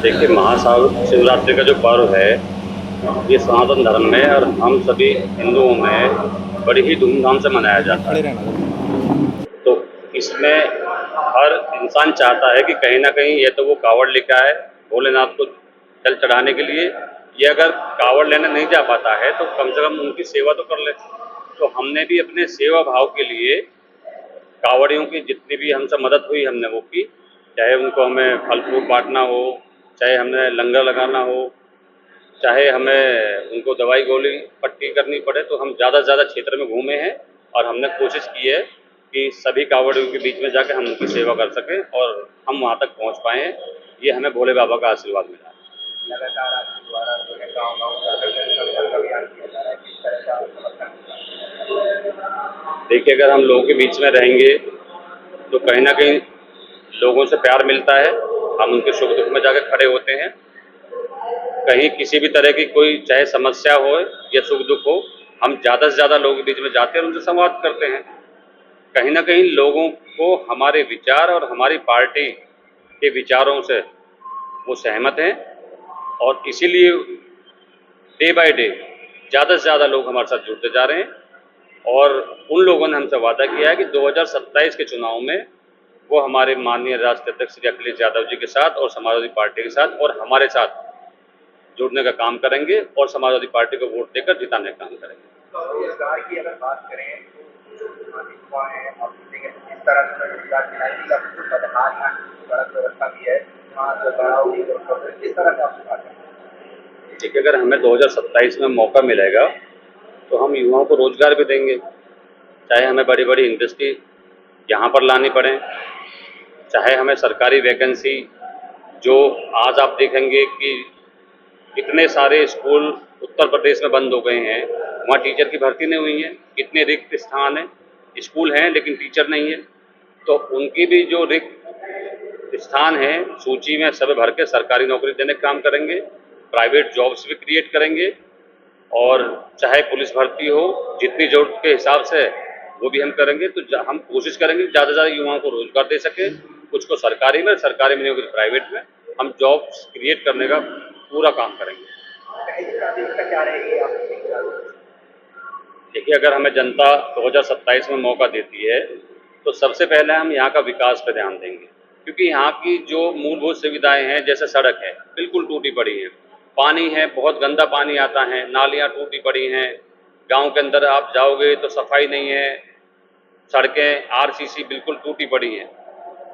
देखिए, महाशिवरात्रि का जो पर्व है, ये सनातन धर्म में और हम सभी हिंदुओं में बड़ी ही धूमधाम से मनाया एक मिनट जाता खड़े है। रहना जरा। तो इसमें हर इंसान चाहता है कि कहीं न कहीं ये तो वो काँवड़ लेके आए भोलेनाथ को जल चढ़ाने के लिए, ये अगर काँवड़ लेने नहीं जा पाता है तो कम से कम उनकी सेवा तो कर ले। तो हमने भी अपने सेवा भाव के लिए काँवड़ियों की जितनी भी हमसे मदद हुई हमने वो की, चाहे उनको हमें फल-फ्रूट बाँटना हो, चाहे हमें लंगर लगाना हो, चाहे हमें उनको दवाई गोली पट्टी करनी पड़े, तो हम ज़्यादा से ज़्यादा क्षेत्र में घूमे हैं और हमने कोशिश की है कि सभी काँवड़ियों के बीच में जाके हम उनकी सेवा कर सकें और हम वहाँ तक पहुँच पाएँ। ये हमें भोले बाबा का आशीर्वाद मिला है। लगातार आपके द्वारा जो है गाँव-गाँव जाकर के संपर्क अभियान किया जा रहा है, किस तरह का समर्थन मिला? देखिए, अगर हम लोगों के बीच में रहेंगे, तो कहीं न कहीं लोगों से प्यार मिलता है, हम उनके सुख-दुख में जाके खड़े होते हैं। कहीं किसी भी तरह की कोई चाहे समस्या हो या सुख-दुख हो, हम ज़्यादा से ज़्यादा लोगों के बीच में जाते हैं और उनसे संवाद करते हैं। कहीं न कहीं लोगों को हमारे विचार और हमारी पार्टी के विचारों से वो सहमत हैं और इसीलिए डे बाय डे ज़्यादा से ज़्यादा लोग हमारे साथ जुड़ते जा रहे हैं और उन लोगों ने हमसे वादा किया है कि 2027 के चुनाव में वो हमारे माननीय राष्ट्रीय अध्यक्ष श्री अखिलेश यादव जी के साथ और समाजवादी पार्टी के साथ और हमारे साथ जुड़ने का काम करेंगे और समाजवादी पार्टी को वोट देकर जिताने का काम करेंगे। तो रोजगार की अगर बात करें तो जो हमारे युवा हैं आप देखेंगे तो किस तरह से रोजगार दिलाएंगे या फिर जो पदहार यहाँ की सड़क व्यवस्था भी है वहाँ जो बढ़ाव की जरूरत है किस तरह से आप सुधार करेंगे? देखिए, अगर हमें 2027 में मौका मिलेगा तो हम युवाओं को रोजगार भी देंगे, चाहे हमें बड़ी-बड़ी इंडस्ट्री यहाँ पर लानी पड़े, चाहे हमें सरकारी वैकेंसी जो आज आप देखेंगे कि कितने सारे स्कूल उत्तर प्रदेश में बंद हो गए हैं, वहाँ टीचर की भर्ती नहीं हुई है, कितने रिक्त स्थान हैं, स्कूल हैं लेकिन टीचर नहीं है, तो उनकी भी जो रिक्त स्थान हैं सूची में सब भर के सरकारी नौकरी देने का काम करेंगे, प्राइवेट जॉब्स भी क्रिएट करेंगे और चाहे पुलिस भर्ती हो, जितनी ज़रूरत के हिसाब से वो भी हम करेंगे। तो हम कोशिश करेंगे कि ज़्यादा से ज़्यादा युवाओं को रोज़गार दे सकें, कुछ को सरकारी में नहीं होगी तो प्राइवेट में, हम जॉब्स क्रिएट करने का पूरा काम करेंगे। पहली प्राथमिकता क्या रहेगी आपकी? देखिए, अगर हमें जनता 2027 में मौका देती है, तो सबसे पहले हम यहाँ का विकास पे ध्यान देंगे, क्योंकि यहाँ की जो मूलभूत सुविधाएँ हैं, जैसे सड़क है, बिल्कुल टूटी पड़ी है, पानी है, बहुत गंदा पानी आता है, नालियाँ टूटी पड़ी हैं, गाँव के अंदर आप जाओगे तो सफाई नहीं है, सड़कें आरसीसी बिल्कुल टूटी पड़ी हैं।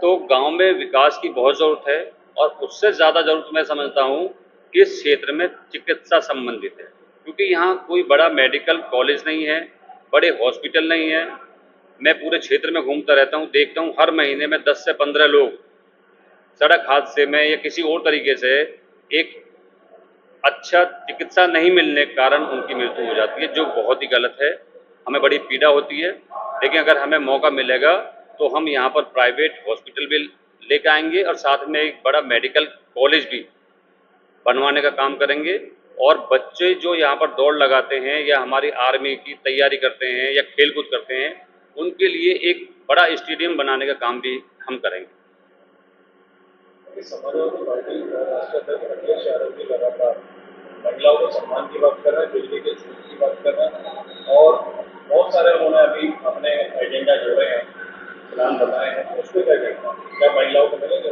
तो गाँव में विकास की बहुत ज़रूरत है और उससे ज़्यादा ज़रूरत मैं समझता हूँ कि इस क्षेत्र में चिकित्सा संबंधित है, क्योंकि यहाँ कोई बड़ा मेडिकल कॉलेज नहीं है, बड़े हॉस्पिटल नहीं है। मैं पूरे क्षेत्र में घूमता रहता हूँ, देखता हूँ हर महीने में 10 से 15 लोग सड़क हादसे में या किसी और तरीके से एक अच्छा चिकित्सा नहीं मिलने के कारण उनकी मृत्यु हो जाती है, जो बहुत ही गलत है। हमें बड़ी पीड़ा होती है, लेकिन अगर हमें मौका मिलेगा तो हम यहाँ पर प्राइवेट हॉस्पिटल भी लेके आएंगे और साथ में एक बड़ा मेडिकल कॉलेज भी बनवाने का काम करेंगे और बच्चे जो यहाँ पर दौड़ लगाते हैं या हमारी आर्मी की तैयारी करते हैं या खेल-कूद करते हैं, उनके लिए एक बड़ा स्टेडियम बनाने का काम भी हम करेंगे। समाजवादी पार्टी राष्ट्रीय अध्यक्ष अखिलेश यादव जी लगातार महिलाओं को सम्मान की बात कर रहे हैं, बिजली के छूट की बात कर रहे हैं और बहुत सारे उन्होंने अभी अपने एजेंडा जोड़े हैं, प्लान बताए हैं, उस पर क्या कहना है? क्या महिलाओं को मिलेंगे?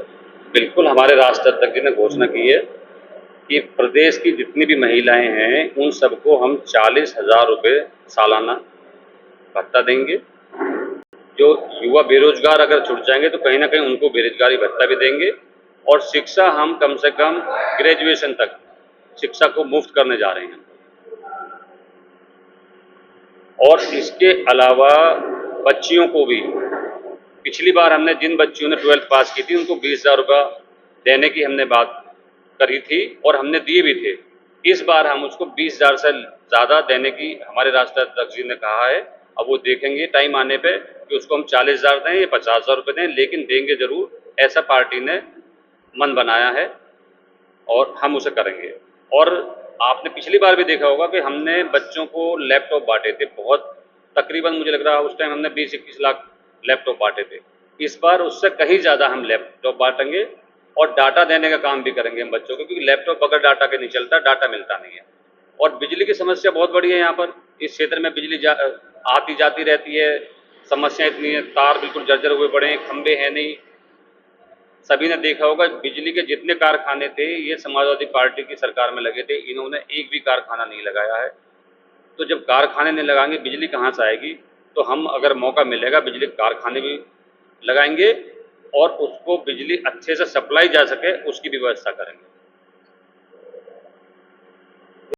बिल्कुल, हमारे राष्ट्रीय अध्यक्ष जी ने घोषणा की है कि प्रदेश की जितनी भी महिलाएं हैं, उन सबको हम 40,000 रुपये सालाना भत्ता देंगे। जो युवा बेरोजगार अगर छूट जाएंगे तो कहीं ना कहीं उनको बेरोजगारी भत्ता भी देंगे और शिक्षा हम कम से कम ग्रेजुएशन तक शिक्षा को मुफ्त करने जा रहे हैं और इसके अलावा बच्चियों को भी पिछली बार हमने जिन बच्चियों ने 12th पास की थी उनको 20,000 रुपया देने की हमने बात करी थी और हमने दिए भी थे। इस बार हम उसको 20,000 से ज़्यादा देने की हमारे राष्ट्रीय अध्यक्ष जी ने कहा है। अब वो देखेंगे टाइम आने पे कि उसको हम 40,000 दें या 50,000 रुपये दें, लेकिन देंगे ज़रूर, ऐसा पार्टी ने मन बनाया है और हम उसे करेंगे। और आपने पिछली बार भी देखा होगा कि हमने बच्चों को लैपटॉप बांटे थे, बहुत तकरीबन मुझे लग रहा है उस टाइम हमने 20-21 लाख लैपटॉप बांटे थे। इस बार उससे कहीं ज़्यादा हम लैपटॉप बांटेंगे और डाटा देने का काम भी करेंगे हम बच्चों को, क्योंकि लैपटॉप बगैर डाटा के नहीं चलता, डाटा मिलता नहीं है। और बिजली की समस्या बहुत बड़ी है यहाँ पर, इस क्षेत्र में बिजली आती जाती रहती है, समस्या इतनी है, तार बिल्कुल जर्जर हुए पड़े हैं, खंबे हैं नहीं। सभी ने देखा होगा बिजली के जितने कारखाने थे ये समाजवादी पार्टी की सरकार में लगे थे, इन्होंने एक भी कारखाना नहीं लगाया है। तो जब कारखाने नहीं लगाएंगे बिजली कहाँ से आएगी? तो हम अगर मौका मिलेगा बिजली के कारखाने भी लगाएंगे और उसको बिजली अच्छे से सप्लाई जा सके उसकी भी व्यवस्था करेंगे।